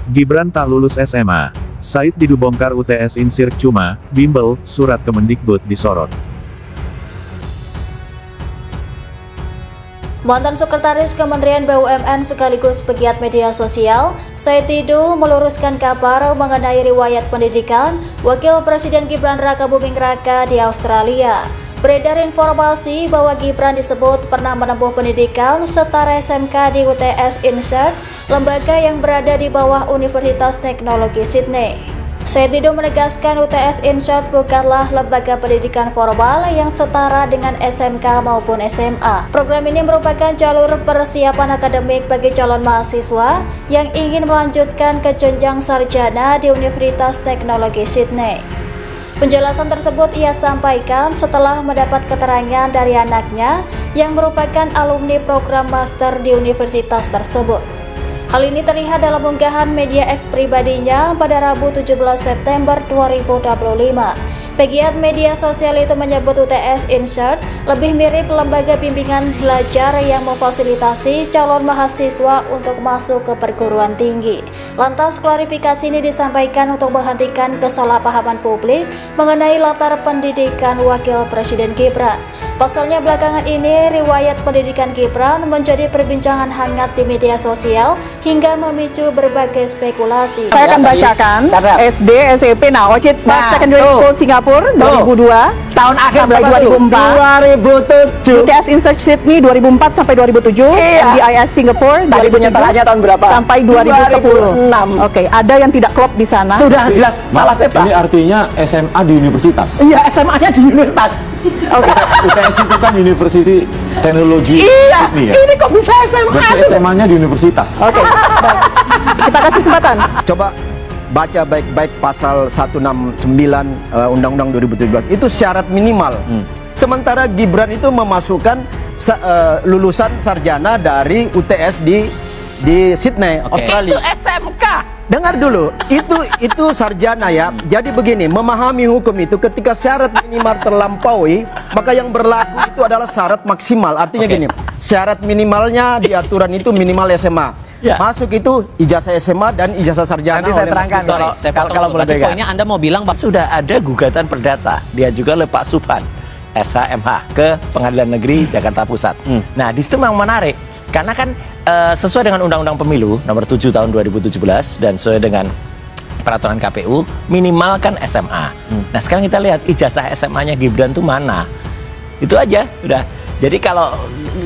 Gibran tak lulus SMA. Said Didu bongkar UTS insir cuma, bimbel, surat Kemendikbud disorot. Mantan Sekretaris Kementerian BUMN sekaligus pegiat media sosial, Said Didu meluruskan kabar mengenai riwayat pendidikan Wakil Presiden Gibran Rakabuming Raka di Australia. Beredar informasi bahwa Gibran disebut pernah menempuh pendidikan setara SMK di UTS Insert, lembaga yang berada di bawah Universitas Teknologi Sydney. Said Didu menegaskan UTS Insert bukanlah lembaga pendidikan formal yang setara dengan SMK maupun SMA. Program ini merupakan jalur persiapan akademik bagi calon mahasiswa yang ingin melanjutkan ke jenjang sarjana di Universitas Teknologi Sydney. Penjelasan tersebut ia sampaikan setelah mendapat keterangan dari anaknya yang merupakan alumni program master di universitas tersebut. Hal ini terlihat dalam unggahan media X pribadinya pada Rabu 17 September 2025. Pegiat media sosial itu menyebut UTS Insert lebih mirip lembaga bimbingan belajar yang memfasilitasi calon mahasiswa untuk masuk ke perguruan tinggi. Lantas klarifikasi ini disampaikan untuk menghentikan kesalahpahaman publik mengenai latar pendidikan Wakil Presiden Gibran. Pasalnya belakangan ini riwayat pendidikan Gibran menjadi perbincangan hangat di media sosial hingga memicu berbagai spekulasi. Saya akan bacakan SD, SMP, Ocit Secondary School Singapura 2002 tahun akhir sampai 2004, 2007 UTS Insert Sydney 2004 sampai 2007, MDIS Singapura 2007 tahun berapa? Sampai 2010. Oke, ada yang tidak klop di sana. Sudah jelas salah cetak. Ini artinya SMA di universitas. Iya, SMA-nya di universitas. Oke. UTS itu kan University Teknologi Sydney ya. Ini kok bisa SMA? Berarti SMA-nya di universitas. Oke. Kita kasih kesempatan. Coba baca baik-baik pasal 169 Undang-Undang 2017 itu syarat minimal. Sementara Gibran itu memasukkan lulusan sarjana dari UTS di Sydney, Australia. Itu SMK. Dengar dulu, itu sarjana ya. Jadi begini, memahami hukum itu ketika syarat minimal terlampaui, maka yang berlaku itu adalah syarat maksimal. Artinya gini, syarat minimalnya di aturan itu minimal SMA. Masuk itu ijazah SMA dan ijazah sarjana. Nanti saya terangkan kalau boleh. Poinnya Anda mau bilang sudah ada gugatan perdata, dia juga oleh Pak Subhan SHMH ke Pengadilan Negeri Jakarta Pusat. Nah, di situ memang menarik karena kan sesuai dengan Undang-Undang Pemilu nomor 7 tahun 2017 dan sesuai dengan peraturan KPU minimal kan SMA. Nah, sekarang kita lihat ijazah SMA-nya Gibran tuh mana? Itu aja udah. Jadi kalau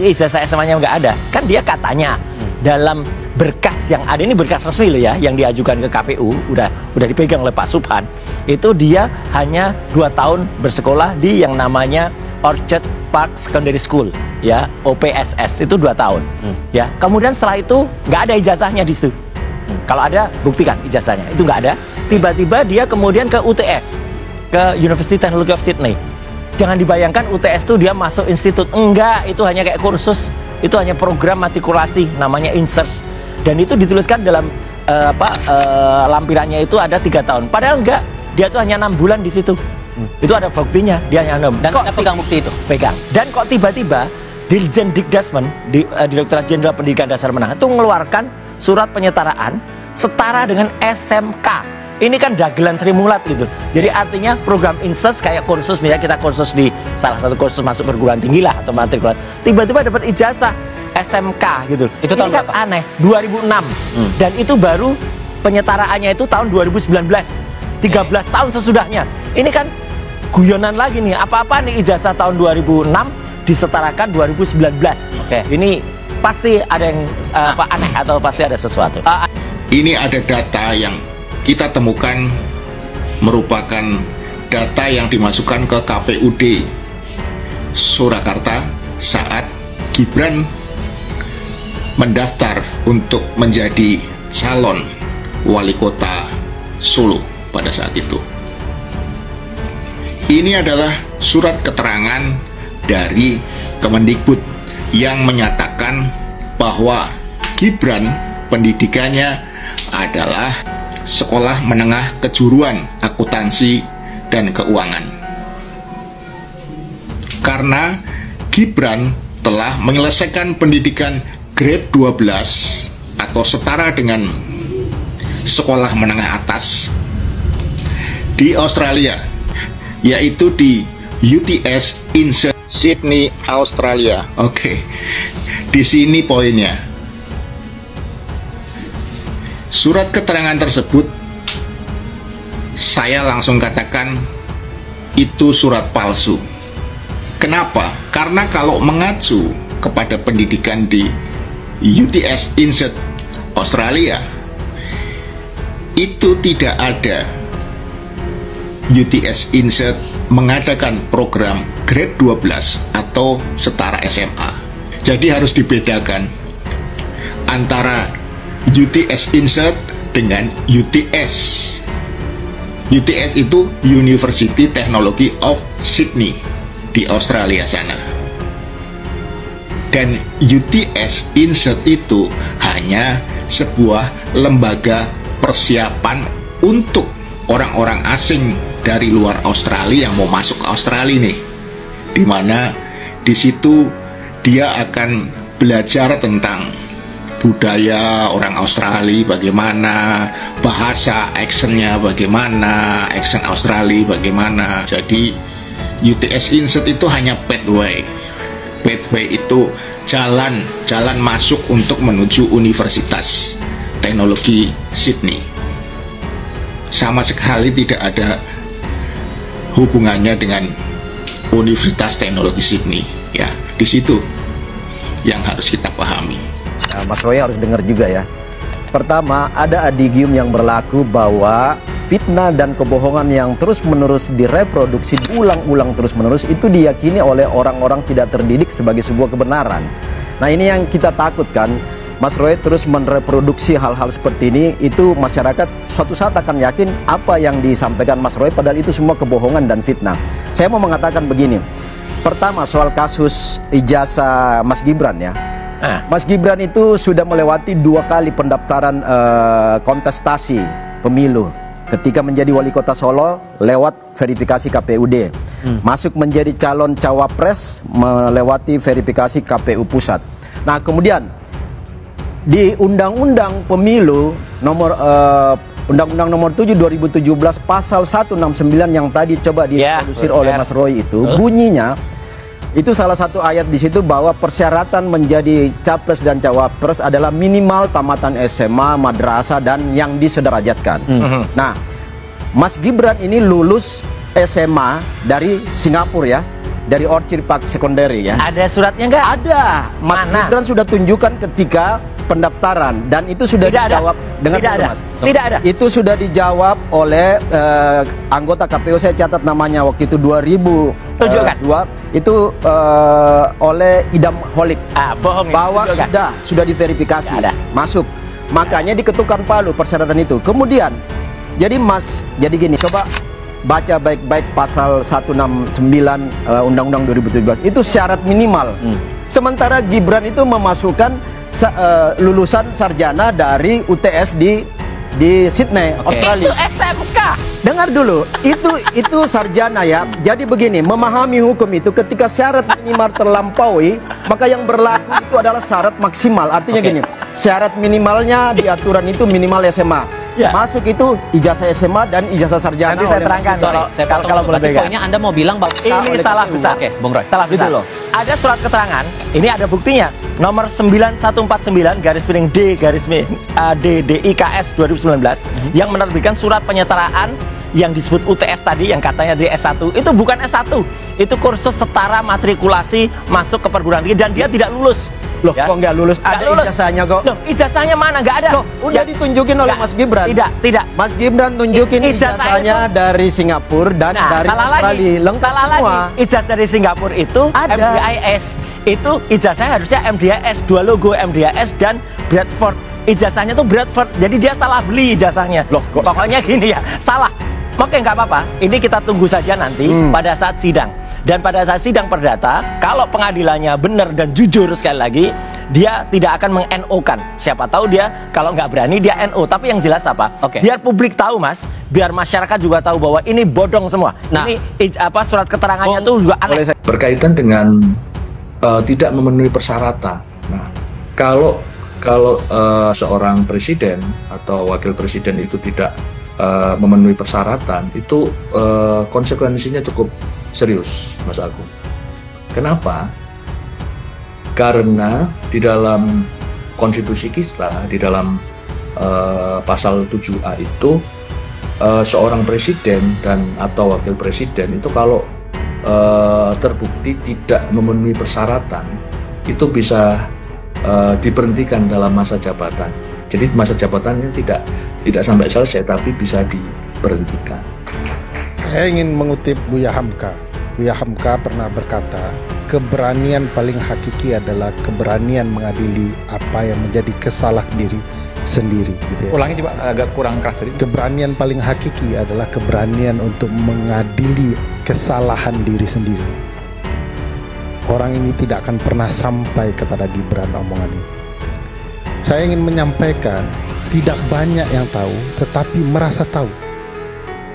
ijazah SMA-nya nggak ada, kan dia katanya dalam berkas yang ada, ini berkas resmi loh ya, yang diajukan ke KPU udah dipegang oleh Pak Subhan, itu dia hanya 2 tahun bersekolah di yang namanya Orchard Park Secondary School ya, OPSS, itu 2 tahun ya. Kemudian setelah itu nggak ada ijazahnya di situ. Kalau ada buktikan ijazahnya, itu nggak ada. Tiba-tiba dia kemudian ke UTS, ke University Technology of Sydney. Jangan dibayangkan UTS itu dia masuk institut, enggak, itu hanya kayak kursus, itu hanya program matrikulasi namanya Insert, dan itu dituliskan dalam lampirannya itu ada 3 tahun. Padahal enggak, dia tuh hanya 6 bulan di situ. Itu ada buktinya, dia hanya 6. Dan kok pegang bukti itu? Pegang. Dan kok tiba-tiba Dirjen Dikdasmen, Direktorat Jenderal Pendidikan Dasar Menengah itu mengeluarkan surat penyetaraan setara dengan SMK. Ini kan dagelan Sri Mulat gitu. Jadi artinya program Insert kayak kursus, misalnya kita kursus di salah satu kursus masuk perguruan tinggi lah atau matrikulat, tiba-tiba dapat ijazah SMK gitu. Itu tahun kan aneh. 2006. Dan itu baru penyetaraannya itu tahun 2019. 13 tahun sesudahnya. Ini kan guyonan lagi nih. Apa-apa nih ijazah tahun 2006 disetarakan 2019. Ini pasti ada yang aneh atau pasti ada sesuatu. Ini ada data yang kita temukan merupakan data yang dimasukkan ke KPUD Surakarta saat Gibran mendaftar untuk menjadi calon wali kota Solo pada saat itu. Ini adalah surat keterangan dari Kemendikbud yang menyatakan bahwa Gibran pendidikannya adalah Sekolah Menengah Kejuruan Akuntansi dan Keuangan. Karena Gibran telah menyelesaikan pendidikan grade 12 atau setara dengan sekolah menengah atas di Australia, yaitu di UTS Insert Sydney, Australia. Oke, di sini poinnya. Surat keterangan tersebut saya langsung katakan itu surat palsu. Kenapa? Karena kalau mengacu kepada pendidikan di UTS Insert Australia, itu tidak ada UTS Insert mengadakan program grade 12 atau setara SMA. Jadi harus dibedakan antara UTS Insert dengan UTS. UTS itu University Technology of Sydney di Australia sana. Dan UTS Insert itu hanya sebuah lembaga persiapan untuk orang-orang asing dari luar Australia yang mau masuk ke Australia nih, dimana di situ dia akan belajar tentang budaya orang Australia bagaimana, bahasa accentnya bagaimana, accent Australia bagaimana. Jadi UTS Insert itu hanya pathway. Pathway itu jalan masuk untuk menuju Universitas Teknologi Sydney. Sama sekali tidak ada hubungannya dengan Universitas Teknologi Sydney. Ya, di situ yang harus kita pahami. Nah, Mas Roy harus dengar juga ya. Pertama, ada adigium yang berlaku bahwa fitnah dan kebohongan yang terus-menerus direproduksi, diulang-ulang terus-menerus, itu diyakini oleh orang-orang tidak terdidik sebagai sebuah kebenaran. Nah, ini yang kita takutkan. Mas Roy terus mereproduksi hal-hal seperti ini, itu masyarakat suatu saat akan yakin apa yang disampaikan Mas Roy, padahal itu semua kebohongan dan fitnah. Saya mau mengatakan begini. Pertama, soal kasus ijazah Mas Gibran ya. Mas Gibran itu sudah melewati 2 kali pendaftaran kontestasi pemilu. Ketika menjadi wali kota Solo lewat verifikasi KPUD, masuk menjadi calon cawapres melewati verifikasi KPU Pusat. Nah, kemudian di Undang-Undang Pemilu nomor Undang-Undang nomor 7 2017 pasal 169 yang tadi coba diintrodusir oleh Mas Roy itu bunyinya itu salah satu ayat di situ bahwa persyaratan menjadi capres dan cawapres adalah minimal tamatan SMA, madrasah dan yang disederajatkan. Nah, Mas Gibran ini lulus SMA dari Singapura ya, dari Orchard Park Secondary ya. Ada suratnya nggak? Ada. Mas Gibran sudah tunjukkan ketika pendaftaran dan itu sudah dijawab dengan Mas. Tidak ada. Itu sudah dijawab oleh anggota KPU, saya catat namanya waktu itu 2002 itu oleh Idam Holik. Bohong bahwa sudah diverifikasi masuk. Makanya diketukkan palu persyaratan itu. Kemudian jadi gini, coba baca baik-baik pasal 169 Undang-Undang 2017 itu syarat minimal. Sementara Gibran itu memasukkan lulusan sarjana dari UTS di Sydney, Australia. Itu SMK. Dengar dulu, itu sarjana ya. Jadi begini, memahami hukum itu ketika syarat minimal terlampaui, maka yang berlaku itu adalah syarat maksimal. Artinya gini, syarat minimalnya di aturan itu minimal SMA. Masuk itu ijazah SMA dan ijazah sarjana. Nanti saya terangkan kalau boleh bega. Poinnya Anda mau bilang bahwa ini salah besar. Oke, Bung Roy. Salah besar. Ada surat keterangan, ini ada buktinya. Nomor 9149 DDIKS 2019 yang menerbitkan surat penyetaraan yang disebut UTS tadi yang katanya di S1 itu bukan S1, itu kursus setara matrikulasi masuk ke perguruan tinggi dan dia tidak lulus. Loh, kok nggak lulus? Ada ijazahnya kok. Loh, ijazahnya mana? Nggak ada. Loh, udah ditunjukin oleh Mas Gibran. Tidak. Mas Gibran tunjukin ijazahnya dari Singapura dan dari Australia. Lengkap semua. Ijazah dari Singapura itu ada. MDIS. Itu ijazahnya harusnya MDIS, 2 logo MDIS dan Bradford. Ijazahnya tuh Bradford. Jadi dia salah beli ijazahnya. Loh, pokoknya gini ya, salah. Oke, nggak apa-apa. Ini kita tunggu saja nanti pada saat sidang. Dan pada saat sidang perdata, kalau pengadilannya benar dan jujur sekali lagi, dia tidak akan meng-NO-kan. Siapa tahu dia kalau nggak berani dia NO. Tapi yang jelas apa? Biar publik tahu, Mas. Biar masyarakat juga tahu bahwa ini bodong semua. Nah, ini surat keterangannya tuh juga aneh. Berkaitan dengan tidak memenuhi persyaratan. Nah, kalau kalau seorang presiden atau wakil presiden itu tidak memenuhi persyaratan, itu konsekuensinya cukup serius, Mas Agung. Kenapa? Karena di dalam konstitusi kita, di dalam pasal 7A itu, seorang presiden dan atau wakil presiden itu kalau terbukti tidak memenuhi persyaratan, itu bisa diberhentikan dalam masa jabatan. Jadi masa jabatannya tidak sampai selesai, tapi bisa diberhentikan. Saya ingin mengutip Buya Hamka. Buya Hamka pernah berkata, keberanian paling hakiki adalah keberanian mengadili apa yang menjadi kesalahan diri sendiri, gitu ya. Ulangi coba, agak kurang keras tadi. Keberanian paling hakiki adalah keberanian untuk mengadili kesalahan diri sendiri. Orang ini tidak akan pernah sampai kepada Gibran omongan ini. Saya ingin menyampaikan, tidak banyak yang tahu, tetapi merasa tahu.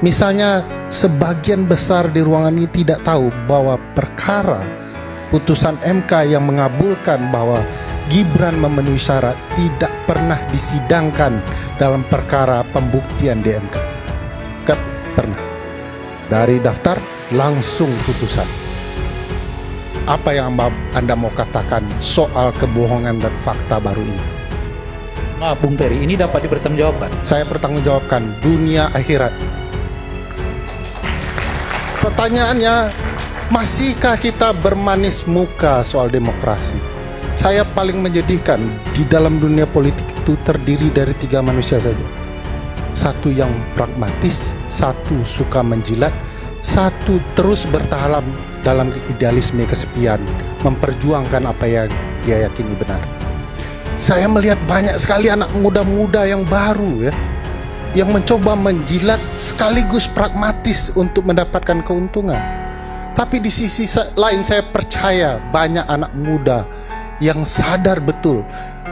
Misalnya, sebagian besar di ruangan ini tidak tahu bahwa perkara putusan MK yang mengabulkan bahwa Gibran memenuhi syarat tidak pernah disidangkan dalam perkara pembuktian di MK. Kan pernah. Dari daftar langsung putusan. Apa yang Anda mau katakan soal kebohongan dan fakta baru ini? Nah, Bung Peri, ini dapat dipertanggungjawabkan? Saya pertanggungjawabkan dunia akhirat. Pertanyaannya, masihkah kita bermanis muka soal demokrasi? Saya paling menyedihkan, di dalam dunia politik itu terdiri dari 3 manusia saja. Satu yang pragmatis, satu suka menjilat, satu terus bertahan dalam idealisme kesepian, memperjuangkan apa yang dia yakini benar. Saya melihat banyak sekali anak muda-muda yang baru, ya, yang mencoba menjilat sekaligus pragmatis untuk mendapatkan keuntungan. Tapi di sisi lain saya percaya banyak anak muda yang sadar betul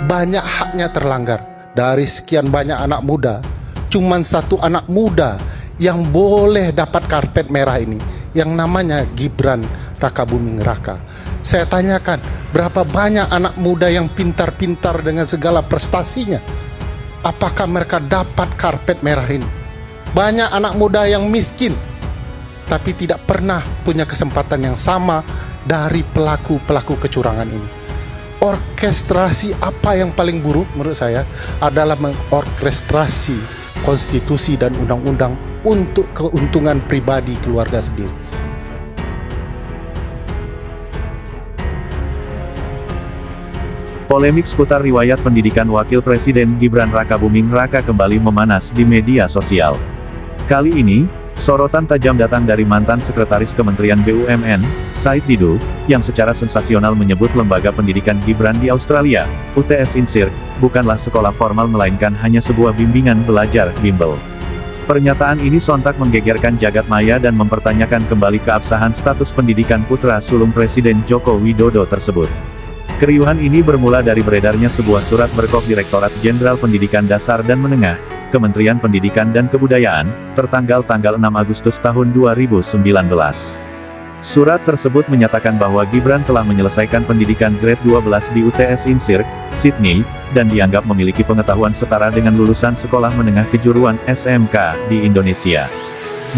banyak haknya terlanggar. Dari sekian banyak anak muda, cuman satu anak muda yang boleh dapat karpet merah ini, yang namanya Gibran Rakabuming Raka. Saya tanyakan, berapa banyak anak muda yang pintar-pintar dengan segala prestasinya, apakah mereka dapat karpet merah ini? Banyak anak muda yang miskin, tapi tidak pernah punya kesempatan yang sama dari pelaku-pelaku kecurangan ini. Orkestrasi apa yang paling buruk menurut saya adalah mengorkestrasi konstitusi dan undang-undang untuk keuntungan pribadi keluarga sendiri. Polemik seputar riwayat pendidikan Wakil Presiden Gibran Rakabuming Raka kembali memanas di media sosial. Kali ini, sorotan tajam datang dari mantan Sekretaris Kementerian BUMN, Said Didu, yang secara sensasional menyebut lembaga pendidikan Gibran di Australia, UTS INSIRC, bukanlah sekolah formal melainkan hanya sebuah bimbingan belajar, bimbel. Pernyataan ini sontak menggegerkan jagat maya dan mempertanyakan kembali keabsahan status pendidikan putra sulung Presiden Joko Widodo tersebut. Keriuhan ini bermula dari beredarnya sebuah surat berkop Direktorat Jenderal Pendidikan Dasar dan Menengah, Kementerian Pendidikan dan Kebudayaan, tertanggal 6 Agustus tahun 2019. Surat tersebut menyatakan bahwa Gibran telah menyelesaikan pendidikan grade 12 di UTS INSIRC, Sydney, dan dianggap memiliki pengetahuan setara dengan lulusan sekolah menengah kejuruan SMK di Indonesia.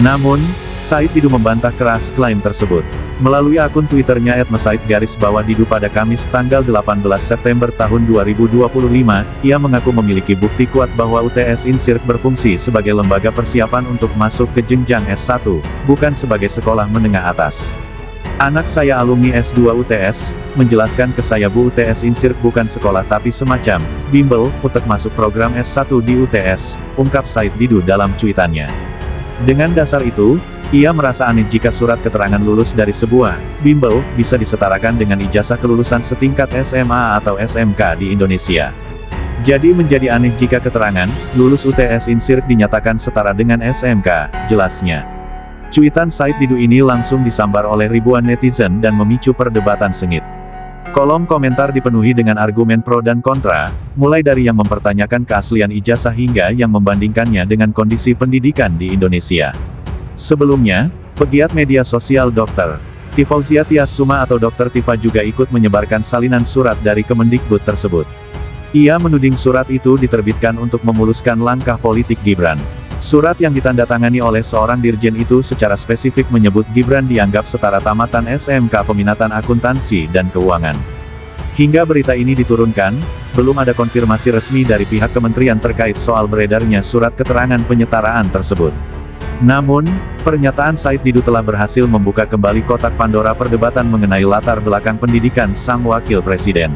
Namun, Said Didu membantah keras klaim tersebut. Melalui akun Twitternya @mesaid_Didu pada Kamis tanggal 18 September tahun 2025, ia mengaku memiliki bukti kuat bahwa UTS INSIRC berfungsi sebagai lembaga persiapan untuk masuk ke jenjang S1, bukan sebagai sekolah menengah atas. Anak saya alumni S2 UTS, menjelaskan ke saya Bu, UTS INSIRC bukan sekolah tapi semacam bimbel untuk masuk program S1 di UTS, ungkap Said Didu dalam cuitannya. Dengan dasar itu, ia merasa aneh jika surat keterangan lulus dari sebuah bimbel bisa disetarakan dengan ijazah kelulusan setingkat SMA atau SMK di Indonesia. Jadi menjadi aneh jika keterangan lulus UTS INSIRC dinyatakan setara dengan SMK, jelasnya. Cuitan Said Didu ini langsung disambar oleh ribuan netizen dan memicu perdebatan sengit. Kolom komentar dipenuhi dengan argumen pro dan kontra, mulai dari yang mempertanyakan keaslian ijazah hingga yang membandingkannya dengan kondisi pendidikan di Indonesia. Sebelumnya, pegiat media sosial Dr. Tifauzia Tias Suma atau Dr. Tifa juga ikut menyebarkan salinan surat dari Kemendikbud tersebut. Ia menuding surat itu diterbitkan untuk memuluskan langkah politik Gibran. Surat yang ditandatangani oleh seorang dirjen itu secara spesifik menyebut Gibran dianggap setara tamatan SMK Peminatan Akuntansi dan Keuangan. Hingga berita ini diturunkan, belum ada konfirmasi resmi dari pihak kementerian terkait soal beredarnya surat keterangan penyetaraan tersebut. Namun, pernyataan Said Didu telah berhasil membuka kembali kotak Pandora perdebatan mengenai latar belakang pendidikan sang wakil presiden.